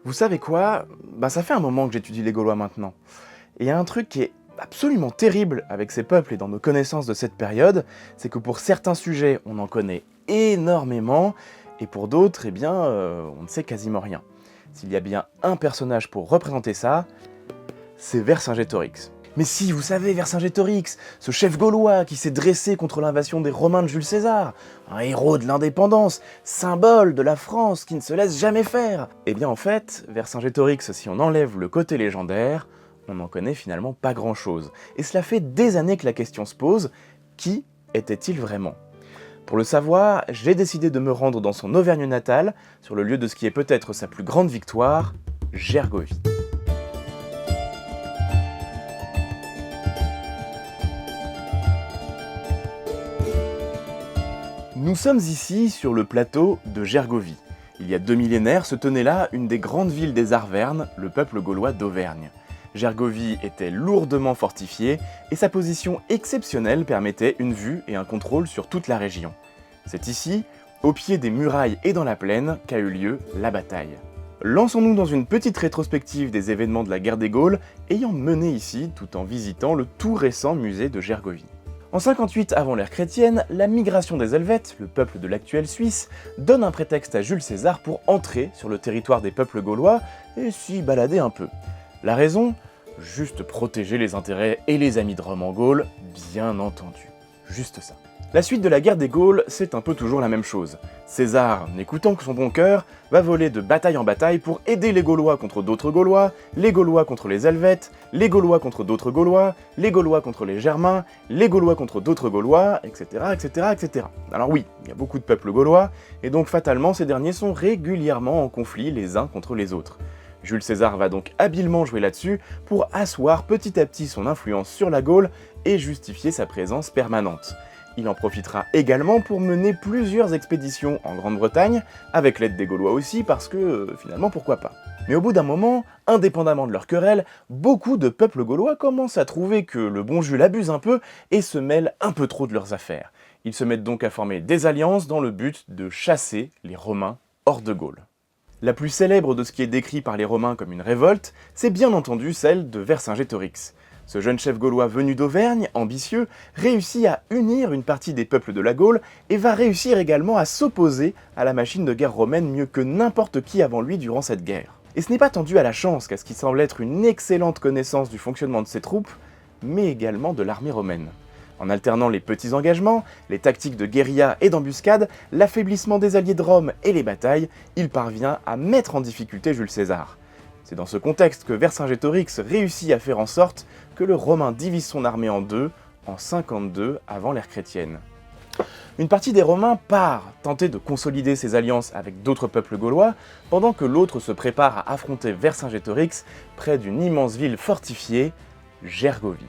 Vous savez quoi? Ça fait un moment que j'étudie les Gaulois maintenant. Et il y a un truc qui est absolument terrible avec ces peuples et dans nos connaissances de cette période, c'est que pour certains sujets, on en connaît énormément, et pour d'autres, on ne sait quasiment rien. S'il y a bien un personnage pour représenter ça, c'est Vercingétorix. Mais si, vous savez, Vercingétorix, ce chef gaulois qui s'est dressé contre l'invasion des Romains de Jules César, un héros de l'indépendance, symbole de la France qui ne se laisse jamais faire. Eh bien en fait, Vercingétorix, si on enlève le côté légendaire, on n'en connaît finalement pas grand-chose. Et cela fait des années que la question se pose, qui était-il vraiment? Pour le savoir, j'ai décidé de me rendre dans son Auvergne natale, sur le lieu de ce qui est peut-être sa plus grande victoire, Gergovie. Nous sommes ici sur le plateau de Gergovie. Il y a 2 millénaires se tenait là une des grandes villes des Arvernes, le peuple gaulois d'Auvergne. Gergovie était lourdement fortifiée et sa position exceptionnelle permettait une vue et un contrôle sur toute la région. C'est ici, au pied des murailles et dans la plaine, qu'a eu lieu la bataille. Lançons-nous dans une petite rétrospective des événements de la guerre des Gaules ayant mené ici tout en visitant le tout récent musée de Gergovie. En 58 avant l'ère chrétienne, la migration des Helvètes, le peuple de l'actuelle Suisse, donne un prétexte à Jules César pour entrer sur le territoire des peuples gaulois et s'y balader un peu. La raison? Juste protéger les intérêts et les amis de Rome en Gaule, bien entendu. Juste ça. La suite de la guerre des Gaules, c'est un peu toujours la même chose. César, n'écoutant que son bon cœur, va voler de bataille en bataille pour aider les Gaulois contre d'autres Gaulois, les Gaulois contre les Helvètes, les Gaulois contre d'autres Gaulois, les Gaulois contre les Germains, les Gaulois contre d'autres Gaulois, etc., etc., etc. Alors oui, il y a beaucoup de peuples gaulois, et donc fatalement ces derniers sont régulièrement en conflit les uns contre les autres. Jules César va donc habilement jouer là-dessus pour asseoir petit à petit son influence sur la Gaule et justifier sa présence permanente. Il en profitera également pour mener plusieurs expéditions en Grande-Bretagne, avec l'aide des Gaulois aussi, parce que, finalement, pourquoi pas. Mais au bout d'un moment, indépendamment de leur querelle, beaucoup de peuples gaulois commencent à trouver que le bon Jules abuse un peu et se mêle un peu trop de leurs affaires. Ils se mettent donc à former des alliances dans le but de chasser les Romains hors de Gaule. La plus célèbre de ce qui est décrit par les Romains comme une révolte, c'est bien entendu celle de Vercingétorix. Ce jeune chef gaulois venu d'Auvergne, ambitieux, réussit à unir une partie des peuples de la Gaule et va réussir également à s'opposer à la machine de guerre romaine mieux que n'importe qui avant lui durant cette guerre. Et ce n'est pas tant dû à la chance qu'à ce qui semble être une excellente connaissance du fonctionnement de ses troupes, mais également de l'armée romaine. En alternant les petits engagements, les tactiques de guérilla et d'embuscade, l'affaiblissement des alliés de Rome et les batailles, il parvient à mettre en difficulté Jules César. C'est dans ce contexte que Vercingétorix réussit à faire en sorte que le Romain divise son armée en deux en 52 avant l'ère chrétienne. Une partie des Romains part tenter de consolider ses alliances avec d'autres peuples gaulois, pendant que l'autre se prépare à affronter Vercingétorix près d'une immense ville fortifiée, Gergovie.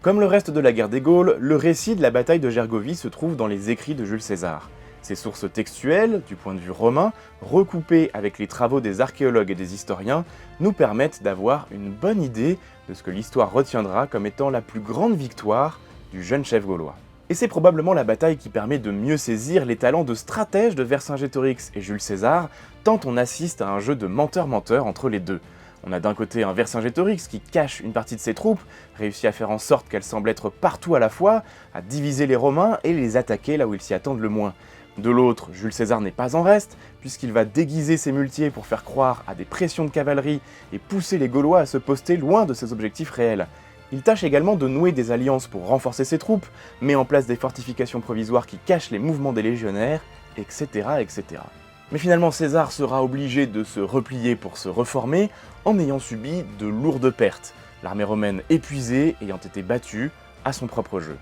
Comme le reste de la guerre des Gaules, le récit de la bataille de Gergovie se trouve dans les écrits de Jules César. Ces sources textuelles, du point de vue romain, recoupées avec les travaux des archéologues et des historiens, nous permettent d'avoir une bonne idée de ce que l'histoire retiendra comme étant la plus grande victoire du jeune chef gaulois. Et c'est probablement la bataille qui permet de mieux saisir les talents de stratège de Vercingétorix et Jules César, tant on assiste à un jeu de menteur-menteur entre les deux. On a d'un côté un Vercingétorix qui cache une partie de ses troupes, réussit à faire en sorte qu'elles semblent être partout à la fois, à diviser les Romains et les attaquer là où ils s'y attendent le moins. De l'autre, Jules César n'est pas en reste, puisqu'il va déguiser ses muletiers pour faire croire à des pressions de cavalerie et pousser les Gaulois à se poster loin de ses objectifs réels. Il tâche également de nouer des alliances pour renforcer ses troupes, met en place des fortifications provisoires qui cachent les mouvements des légionnaires, etc., etc. Mais finalement, César sera obligé de se replier pour se reformer en ayant subi de lourdes pertes, l'armée romaine épuisée ayant été battue à son propre jeu.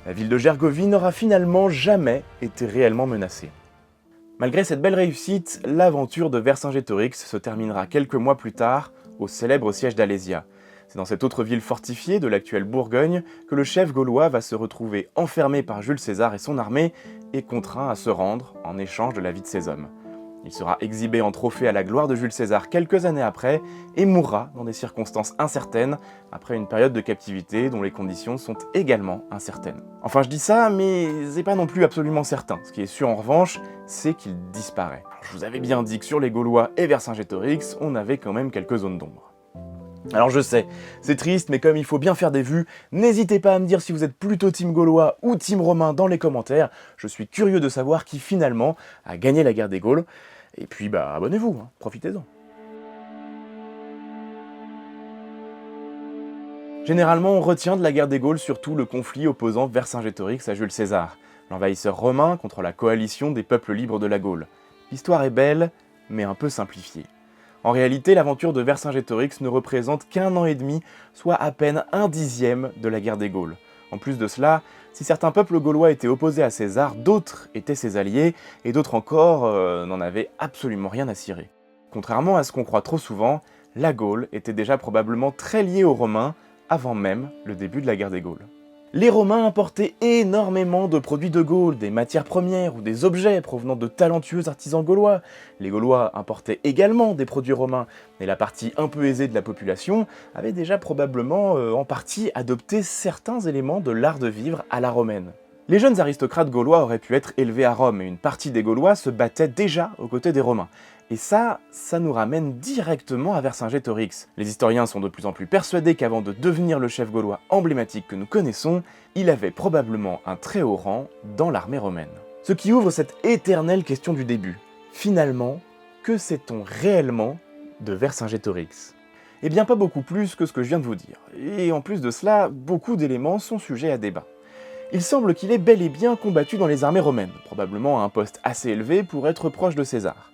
La ville de Gergovie n'aura finalement jamais été réellement menacée. Malgré cette belle réussite, l'aventure de Vercingétorix se terminera quelques mois plus tard au célèbre siège d'Alésia. C'est dans cette autre ville fortifiée de l'actuelle Bourgogne que le chef gaulois va se retrouver enfermé par Jules César et son armée et contraint à se rendre en échange de la vie de ses hommes. Il sera exhibé en trophée à la gloire de Jules César quelques années après et mourra dans des circonstances incertaines après une période de captivité dont les conditions sont également incertaines. Enfin je dis ça, mais c'est pas non plus absolument certain. Ce qui est sûr en revanche, c'est qu'il disparaît. Je vous avais bien dit que sur les Gaulois et Vercingétorix, on avait quand même quelques zones d'ombre. Alors je sais, c'est triste, mais comme il faut bien faire des vues, n'hésitez pas à me dire si vous êtes plutôt team gaulois ou team romain dans les commentaires. Je suis curieux de savoir qui finalement a gagné la guerre des Gaules. Et puis abonnez-vous, hein, profitez-en. Généralement, on retient de la guerre des Gaules surtout le conflit opposant Vercingétorix à Jules César, l'envahisseur romain contre la coalition des peuples libres de la Gaule. L'histoire est belle, mais un peu simplifiée. En réalité, l'aventure de Vercingétorix ne représente qu'un an et demi, soit à peine 1/10 de la guerre des Gaules. En plus de cela, si certains peuples gaulois étaient opposés à César, d'autres étaient ses alliés, et d'autres encore n'en avaient absolument rien à cirer. Contrairement à ce qu'on croit trop souvent, la Gaule était déjà probablement très liée aux Romains, avant même le début de la guerre des Gaules. Les Romains importaient énormément de produits de Gaule, des matières premières ou des objets provenant de talentueux artisans gaulois. Les Gaulois importaient également des produits romains, et la partie un peu aisée de la population avait déjà probablement en partie adopté certains éléments de l'art de vivre à la romaine. Les jeunes aristocrates gaulois auraient pu être élevés à Rome, et une partie des Gaulois se battait déjà aux côtés des Romains. Et ça nous ramène directement à Vercingétorix. Les historiens sont de plus en plus persuadés qu'avant de devenir le chef gaulois emblématique que nous connaissons, il avait probablement un très haut rang dans l'armée romaine. Ce qui ouvre cette éternelle question du début. Finalement, que sait-on réellement de Vercingétorix ? Eh bien pas beaucoup plus que ce que je viens de vous dire. Et en plus de cela, beaucoup d'éléments sont sujets à débat. Il semble qu'il ait bel et bien combattu dans les armées romaines, probablement à un poste assez élevé pour être proche de César.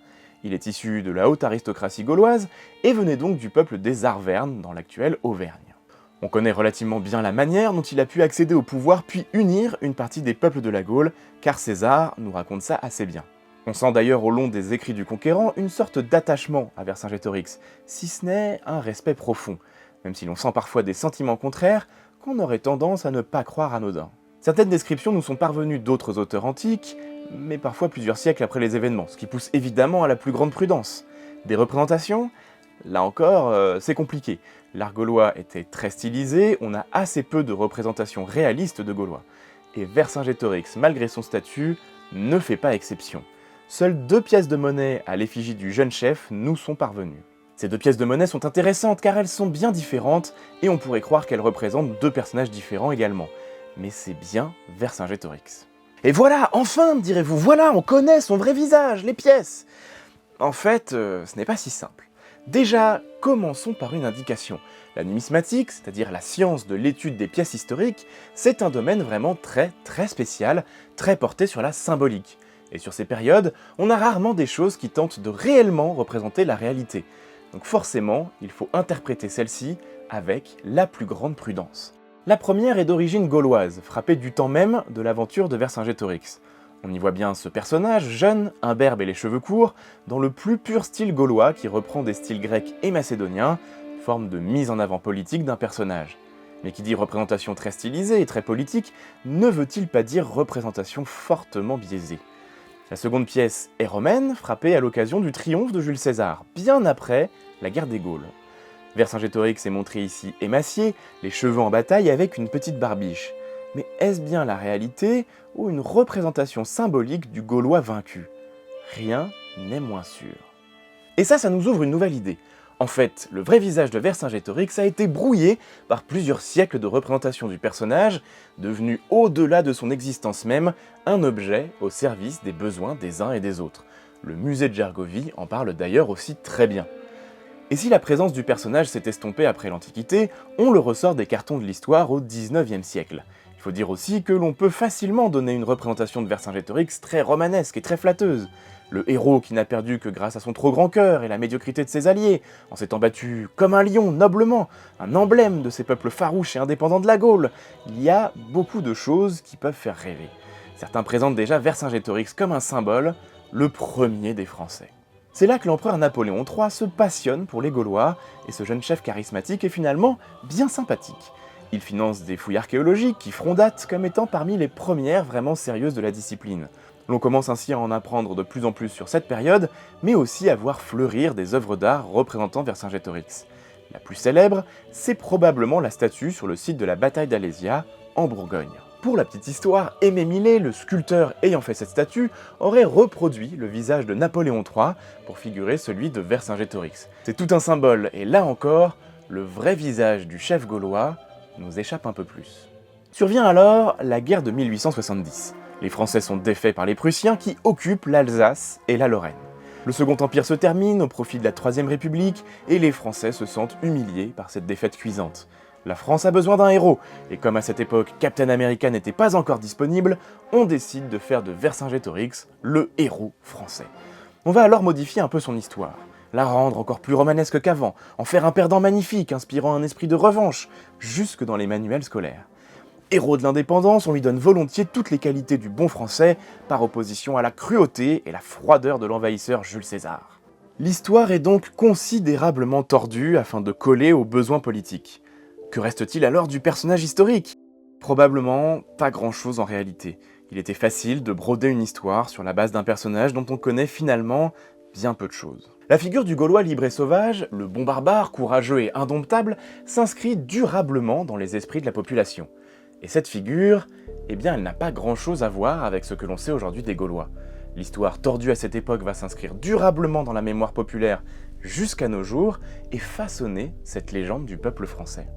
Il est issu de la haute aristocratie gauloise et venait donc du peuple des Arvernes dans l'actuelle Auvergne. On connaît relativement bien la manière dont il a pu accéder au pouvoir puis unir une partie des peuples de la Gaule, car César nous raconte ça assez bien. On sent d'ailleurs au long des écrits du conquérant une sorte d'attachement à Vercingétorix, si ce n'est un respect profond, même si l'on sent parfois des sentiments contraires qu'on aurait tendance à ne pas croire anodins. Certaines descriptions nous sont parvenues d'autres auteurs antiques, mais parfois plusieurs siècles après les événements, ce qui pousse évidemment à la plus grande prudence. Des représentations ? Là encore, c'est compliqué. L'art gaulois était très stylisé, on a assez peu de représentations réalistes de Gaulois. Et Vercingétorix, malgré son statut, ne fait pas exception. Seules 2 pièces de monnaie à l'effigie du jeune chef nous sont parvenues. Ces 2 pièces de monnaie sont intéressantes car elles sont bien différentes, et on pourrait croire qu'elles représentent 2 personnages différents également. Mais c'est bien Vercingétorix. Et voilà, enfin, me direz-vous, voilà, on connaît son vrai visage, les pièces. En fait, ce n'est pas si simple. Déjà, commençons par une indication. La numismatique, c'est-à-dire la science de l'étude des pièces historiques, c'est un domaine vraiment très spécial, très porté sur la symbolique. Et sur ces périodes, on a rarement des choses qui tentent de réellement représenter la réalité. Donc forcément, il faut interpréter celle-ci avec la plus grande prudence. La première est d'origine gauloise, frappée du temps même de l'aventure de Vercingétorix. On y voit bien ce personnage, jeune, imberbe et les cheveux courts, dans le plus pur style gaulois qui reprend des styles grecs et macédoniens, forme de mise en avant politique d'un personnage. Mais qui dit représentation très stylisée et très politique, ne veut-il pas dire représentation fortement biaisée ? La seconde pièce est romaine, frappée à l'occasion du triomphe de Jules César, bien après la guerre des Gaules. Vercingétorix est montré ici émacié, les cheveux en bataille avec une petite barbiche. Mais est-ce bien la réalité ou une représentation symbolique du Gaulois vaincu ? Rien n'est moins sûr. Et ça nous ouvre une nouvelle idée. En fait, le vrai visage de Vercingétorix a été brouillé par plusieurs siècles de représentation du personnage, devenu au-delà de son existence même, un objet au service des besoins des uns et des autres. Le musée de Gergovie en parle d'ailleurs aussi très bien. Et si la présence du personnage s'est estompée après l'Antiquité, on le ressort des cartons de l'histoire au XIXe siècle. Il faut dire aussi que l'on peut facilement donner une représentation de Vercingétorix très romanesque et très flatteuse. Le héros qui n'a perdu que grâce à son trop grand cœur et la médiocrité de ses alliés, en s'étant battu comme un lion noblement, un emblème de ces peuples farouches et indépendants de la Gaule. Il y a beaucoup de choses qui peuvent faire rêver. Certains présentent déjà Vercingétorix comme un symbole, le premier des Français. C'est là que l'empereur Napoléon III se passionne pour les Gaulois, et ce jeune chef charismatique est finalement bien sympathique. Il finance des fouilles archéologiques qui feront date comme étant parmi les premières vraiment sérieuses de la discipline. L'on commence ainsi à en apprendre de plus en plus sur cette période, mais aussi à voir fleurir des œuvres d'art représentant Vercingétorix. La plus célèbre, c'est probablement la statue sur le site de la bataille d'Alésia, en Bourgogne. Pour la petite histoire, Aimé Millet, le sculpteur ayant fait cette statue, aurait reproduit le visage de Napoléon III pour figurer celui de Vercingétorix. C'est tout un symbole, et là encore, le vrai visage du chef gaulois nous échappe un peu plus. Survient alors la guerre de 1870. Les Français sont défaits par les Prussiens qui occupent l'Alsace et la Lorraine. Le Second Empire se termine au profit de la Troisième République et les Français se sentent humiliés par cette défaite cuisante. La France a besoin d'un héros, et comme à cette époque Captain America n'était pas encore disponible, on décide de faire de Vercingétorix le héros français. On va alors modifier un peu son histoire, la rendre encore plus romanesque qu'avant, en faire un perdant magnifique, inspirant un esprit de revanche, jusque dans les manuels scolaires. Héros de l'indépendance, on lui donne volontiers toutes les qualités du bon français, par opposition à la cruauté et la froideur de l'envahisseur Jules César. L'histoire est donc considérablement tordue afin de coller aux besoins politiques. Que reste-t-il alors du personnage historique ? Probablement pas grand-chose en réalité. Il était facile de broder une histoire sur la base d'un personnage dont on connaît finalement bien peu de choses. La figure du Gaulois libre et sauvage, le bon barbare, courageux et indomptable, s'inscrit durablement dans les esprits de la population. Et cette figure, eh bien elle n'a pas grand-chose à voir avec ce que l'on sait aujourd'hui des Gaulois. L'histoire tordue à cette époque va s'inscrire durablement dans la mémoire populaire jusqu'à nos jours et façonner cette légende du peuple français.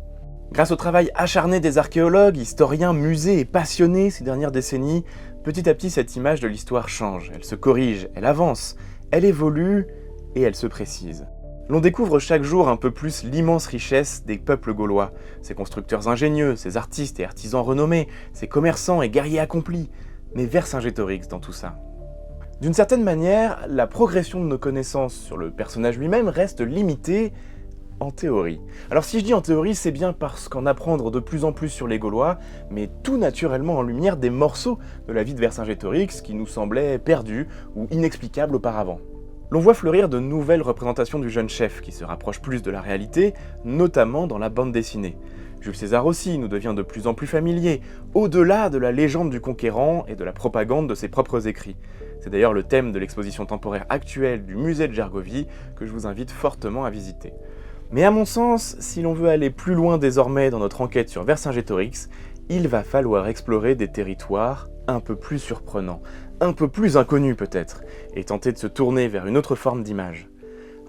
Grâce au travail acharné des archéologues, historiens, musées et passionnés ces dernières décennies, petit à petit cette image de l'histoire change, elle se corrige, elle avance, elle évolue et elle se précise. L'on découvre chaque jour un peu plus l'immense richesse des peuples gaulois, ces constructeurs ingénieux, ces artistes et artisans renommés, ces commerçants et guerriers accomplis, mais Vercingétorix dans tout ça. D'une certaine manière, la progression de nos connaissances sur le personnage lui-même reste limitée en théorie. Alors si je dis en théorie, c'est bien parce qu'en apprendre de plus en plus sur les Gaulois met tout naturellement en lumière des morceaux de la vie de Vercingétorix qui nous semblaient perdus ou inexplicables auparavant. L'on voit fleurir de nouvelles représentations du jeune chef qui se rapprochent plus de la réalité, notamment dans la bande dessinée. Jules César aussi nous devient de plus en plus familier, au-delà de la légende du conquérant et de la propagande de ses propres écrits. C'est d'ailleurs le thème de l'exposition temporaire actuelle du musée de Gergovie que je vous invite fortement à visiter. Mais à mon sens, si l'on veut aller plus loin désormais dans notre enquête sur Vercingétorix, il va falloir explorer des territoires un peu plus surprenants, un peu plus inconnus peut-être, et tenter de se tourner vers une autre forme d'image.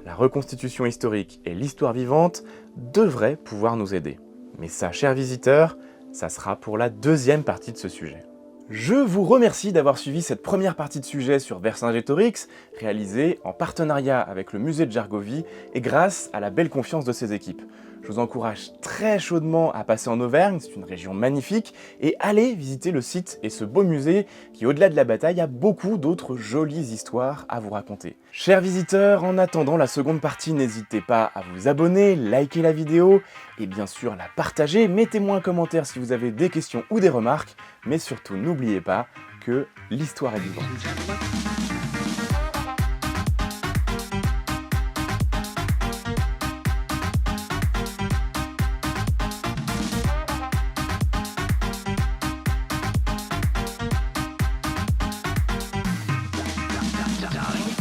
La reconstitution historique et l'histoire vivante devraient pouvoir nous aider. Mais ça, chers visiteurs, ça sera pour la deuxième partie de ce sujet. Je vous remercie d'avoir suivi cette première partie de sujet sur Vercingétorix, réalisée en partenariat avec le musée de Gergovie et grâce à la belle confiance de ses équipes. Je vous encourage très chaudement à passer en Auvergne, c'est une région magnifique, et allez visiter le site et ce beau musée qui, au-delà de la bataille, a beaucoup d'autres jolies histoires à vous raconter. Chers visiteurs, en attendant la seconde partie, n'hésitez pas à vous abonner, liker la vidéo et bien sûr la partager. Mettez-moi un commentaire si vous avez des questions ou des remarques, mais surtout n'oubliez pas que l'histoire est vivante.